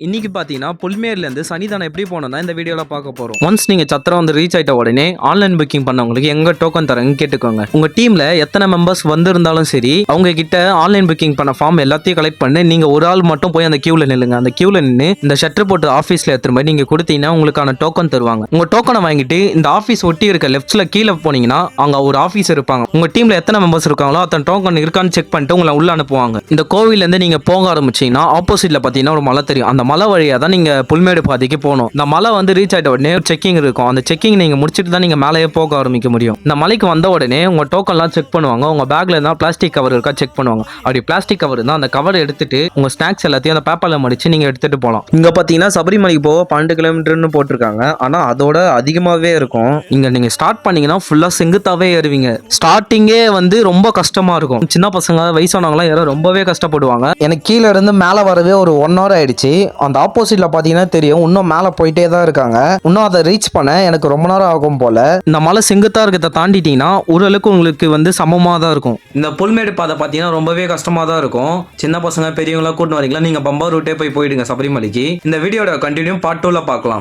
இன்னைக்கு பார்த்தீங்கன்னா புல்மேர்லேருந்து சனிதானம் எப்படி போனோம்னா இந்த வீடியோவில் பார்க்க போகிறோம். ஒன்ஸ் நீங்கள் சத்திரம் வந்து ரீச் ஆகிட்ட உடனே ஆன்லைன் புக்கிங் பண்ணவங்களுக்கு எங்கே டோக்கன் தரேன்னு கேட்டுக்கோங்க. உங்கள் டீமில் எத்தனை மெம்பர்ஸ் வந்திருந்தாலும் சரி அவங்க கிட்ட ஆன்லைன் புக்கிங் பண்ண ஃபார்ம் எல்லாத்தையும் கலெக்ட் பண்ணி நீங்கள் ஒரு ஆள் மட்டும் போய் அந்த கியூவில் நில்லுங்க. அந்த கியூவில் நின்று இந்த ஷட்டர் போட்டு ஆஃபீஸில் எடுத்துகிட்டு போய் நீங்கள் கொடுத்தீங்கன்னா உங்களுக்கான டோக்கன் தருவாங்க. உங்கள் டோக்கனை வாங்கிட்டு இந்த ஆஃபீஸ் ஒட்டி இருக்க லெஃப்ட்ஸில் கீழே போனீங்கன்னா அங்கே ஒரு ஆஃபீஸ் இருப்பாங்க. உங்கள் டீமில் எத்தனை மெம்பர்ஸ் இருக்காங்களோ அத்தனை டோக்கன் இருக்கான்னு செக் பண்ணிட்டு உங்களை உள்ள அனுப்புவாங்க. இந்த கோவிலேருந்து நீங்கள் போக ஆரம்பிச்சீங்கன்னா ஆப்போசிட்டில் பார்த்தீங்கன்னா ஒரு மலை தெரியும். அந்த மலை வழியாக தான் நீங்க புல்மேடு பாதைக்கு போகணும். இந்த மலை வந்து ரீச் ஆயிட்ட உடனே செக்கிங் இருக்கும். அந்த செக்கிங் நீங்க முடிச்சிட்டு தான் நீங்க மேலேயே போக ஆரம்பிக்க முடியும். இந்த மலைக்கு வந்த உடனே உங்க டோக்கன்லாம் செக் பண்ணுவாங்க. உங்க பேக்ல இருந்தா பிளாஸ்டிக் கவர் இருக்கா செக் பண்ணுவாங்க. அப்படி பிளாஸ்டிக் கவர் இருந்தா அந்த கவர் எடுத்துட்டு உங்க ஸ்நாக்ஸ் எல்லாத்தையும் அந்த பேப்பர்ல மடிச்சு நீங்க எடுத்துட்டு போகலாம். இங்க பாத்தீங்கன்னா சபரிமலைக்கு போக 12 கிலோமீட்டர்னு போட்டிருக்காங்க. ஆனா அதோட அதிகமாவே இருக்கும். இங்க நீங்க ஸ்டார்ட் பண்ணீங்கன்னா ஃபுல்லா செங்குத்தாவே ஏறுவீங்க. ஸ்டார்டிங்கே வந்து ரொம்ப கஷ்டமா இருக்கும். சின்ன பசங்க வயசானவங்களாம் ஏற ரொம்பவே கஷ்டப்படுவாங்க. எனக்கு கீழே இருந்து மேலே வரவே ஒரு 1 hour ஆயிடுச்சு. அந்த ஆப்போசிட்ல பாத்தீங்கன்னா தெரியும் இன்னும் மேலே போயிட்டே தான் இருக்காங்க. இன்னும் அதை ரீச் பண்ண எனக்கு ரொம்ப நேரம் ஆகும் போல. இந்த மலை செங்குத்தா இருக்கிறத தாண்டிட்டீங்கன்னா ஓரளவுக்கு உங்களுக்கு வந்து சமமா தான் இருக்கும். இந்த புல்மேடு பாதை பாத்தீங்கன்னா ரொம்பவே கஷ்டமா தான் இருக்கும். சின்ன பசங்க பெரியவங்களா கூட்டு வரீங்களா நீங்க பம்பா ரூட்டே போயிடுங்க சபரிமலைக்கு. இந்த வீடியோட கண்டினியூ பார்ட் 2ல பார்க்கலாம்.